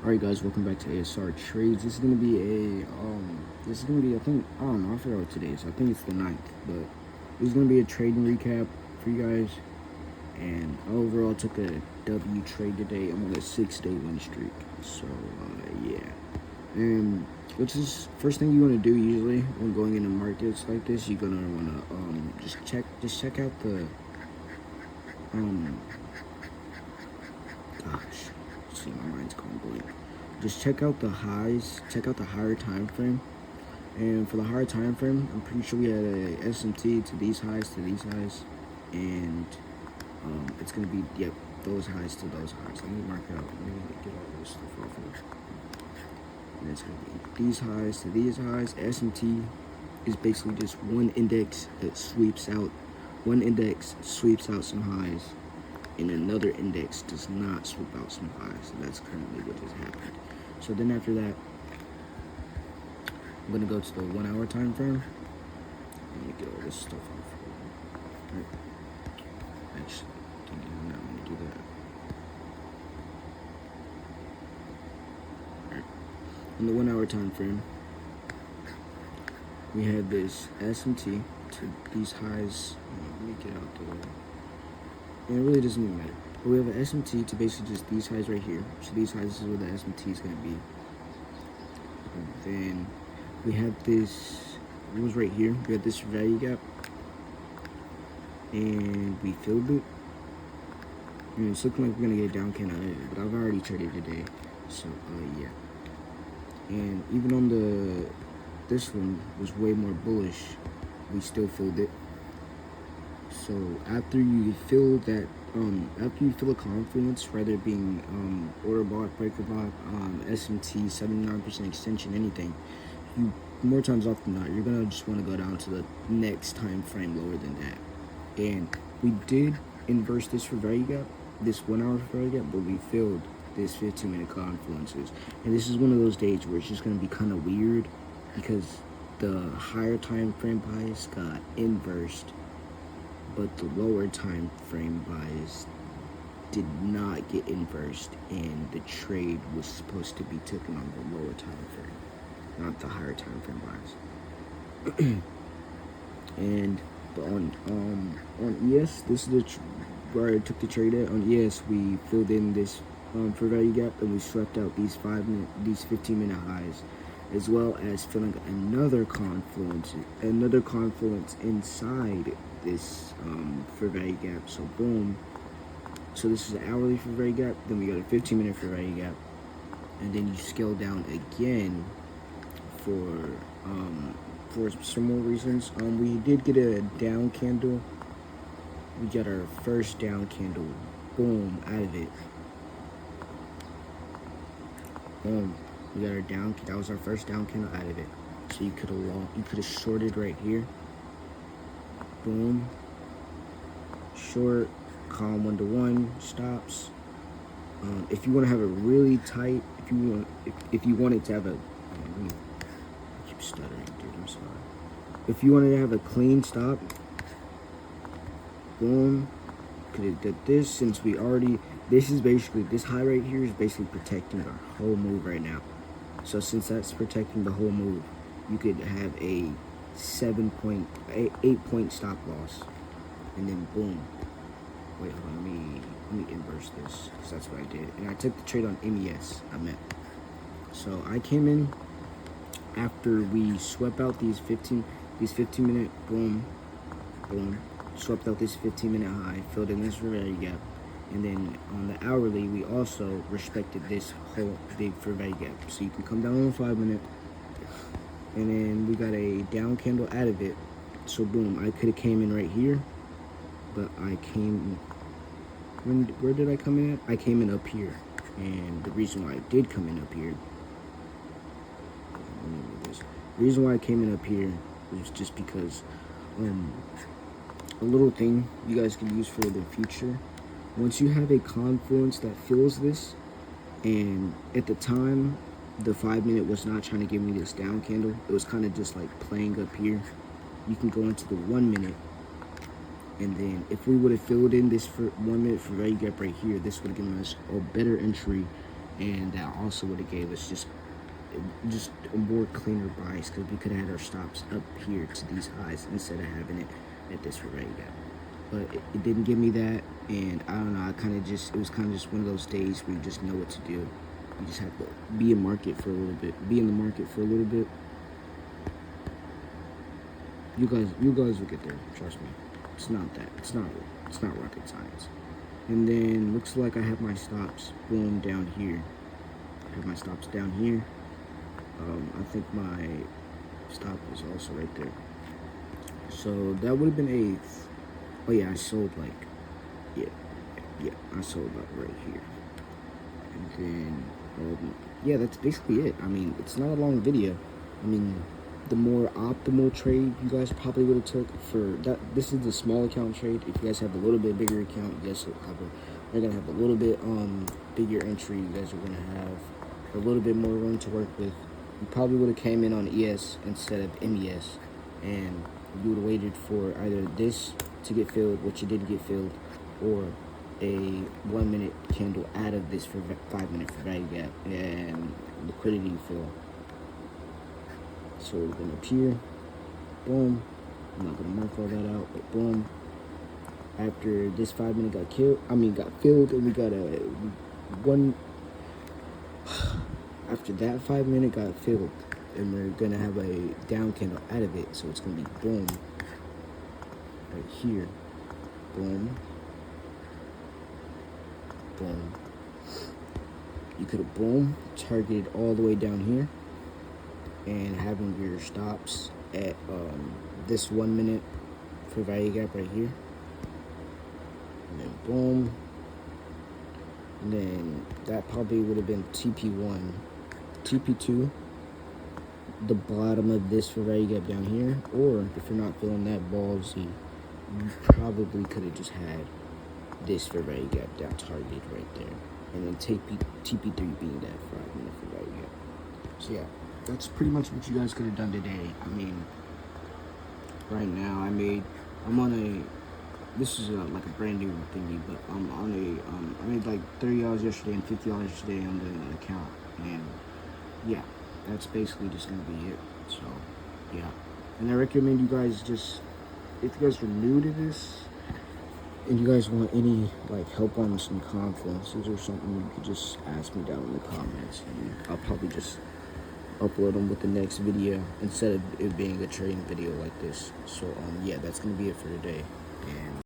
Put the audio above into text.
Alright guys, welcome back to ASR Trades. This is gonna be I think, I don't know, I forgot what today is. I think it's the 9th, but this is gonna be a trading recap for you guys. And overall took a W trade today. I'm on a 6-day win streak. So yeah. And which is first thing you wanna do usually when going into markets like this, you're gonna wanna just check out the gosh. See, my mind's going blank. Just check out the highs, check out the higher time frame. And for the higher time frame, I'm pretty sure we had a SMT to these highs, and it's gonna be those highs to those highs. Let me mark it out. Let me get all this stuff off of it. And it's gonna be these highs to these highs. SMT is basically just one index that sweeps out. One index sweeps out some highs, and another index does not sweep out some highs. So that's currently what just happened. So then after that, I'm gonna go to the 1 hour time frame. Let me get all this stuff off. Right. Actually, I'm not gonna do that. Right. In the 1 hour time frame, we had this SMT to these highs. Let me get out the way. And it really doesn't even matter. But we have an SMT to basically just these highs right here. So these highs is where the SMT is going to be. And then we have this, it was right here. We had this value gap. And we filled it. And it's looking like we're going to get a down candle out of it. But I've already traded today. So, yeah. And even on this one was way more bullish. We still filled it. So after you fill that, after you fill a confluence, whether it being order block, breaker block, SMT, 79% extension, anything, you more times often than not, you're gonna just want to go down to the next time frame lower than that. And we did inverse this for value gap, this 1 hour for value gap, but we filled this 15-minute confluences. And this is one of those days where it's just gonna be kind of weird because the higher time frame bias got inversed, but the lower time frame bias did not get inversed, and the trade was supposed to be taken on the lower time frame, not the higher time frame bias. And but on ES, this is where I took the trade at. On ES, we filled in this for value gap, and we swept out these 15-minute highs, as well as filling another confluence inside this for value gap. So boom. So this is an hourly for value gap. Then we got a 15-minute for value gap, and then you scale down again for some more reasons. We did get a down candle. We got our first down candle. Boom, out of it. Boom. We got our down. That was our first down candle out of it. So you could have shorted right here. Boom. Short. Calm 1-to-1 stops. If you want to have a really tight, if you wanted to have a, I keep stuttering, dude. I'm sorry. If you wanted to have a clean stop, boom. Could have did this since we already. This high right here is basically protecting our whole move right now. So since that's protecting the whole move, you could have a 8 point stop loss, and then boom. Wait, hold on, let me inverse this, because that's what I did. And I took the trade on MES, So I came in after we swept out these 15-minute, boom, boom, swept out this 15-minute high, filled in this value gap. And then on the hourly, we also respected this whole big for value gap. So you can come down on the 5-minute, and then we got a down candle out of it. So boom, I could have came in right here, but I came, where did I come in at? I came in up here. And the reason why I did come in up here, the reason why I came in up here was just because a little thing you guys can use for the future. Once you have a confluence that fills this, and at the time, the 5-minute was not trying to give me this down candle. It was kind of just like playing up here. You can go into the 1 minute, and then if we would have filled in this for 1 minute for value gap right here, this would have given us a better entry and that also would have gave us just a more cleaner bias, because we could have had our stops up here to these highs instead of having it at this right gap. But it didn't give me that, and I don't know, it was kind of just one of those days where you just know what to do. You just have to be in the market for a little bit. You guys will get there, trust me. It's not rocket science. And then looks like I have my stops boom down here. I have my stops down here. I think my stop was also right there. So that would have been eighth. Oh yeah, I sold like, yeah, I sold about right here. And then, yeah, that's basically it. I mean, it's not a long video. I mean, the more optimal trade you guys probably would have took for that. This is the small account trade. If you guys have a little bit bigger account, you guys you're gonna have a little bit bigger entry. You guys are gonna have a little bit more room to work with. You probably would have came in on ES instead of MES, and you would have waited for either this to get filled, which it didn't get filled, or a 1 minute candle out of this for 5 minute for value gap and liquidity fill. So we're gonna appear, boom. I'm not gonna mark all that out, but boom. After this 5 minute got filled, and we got a one. After that 5 minute got filled, and we're gonna have a down candle out of it, so it's gonna be boom right here, boom, boom. You could have boom targeted all the way down here, and having your stops at this 1 minute for value gap right here, and then boom, and then that probably would have been TP1, TP2, the bottom of this for value gap down here, or if you're not feeling that ballsy, you probably could have just had this for value gap down targeted right there, and then TP3 being that 5 minute for value gap. So yeah, that's pretty much what you guys could have done today. I mean, right now I made like a brand new thingy, but I'm on I made like $30 yesterday and $50 today on the account, and yeah, that's basically just gonna be it. So yeah, and I recommend you guys just, if you guys are new to this and you guys want any like help on some conferences or something, you could just ask me down in the comments, and I'll probably just upload them with the next video instead of it being a trading video like this. So yeah, that's gonna be it for today, and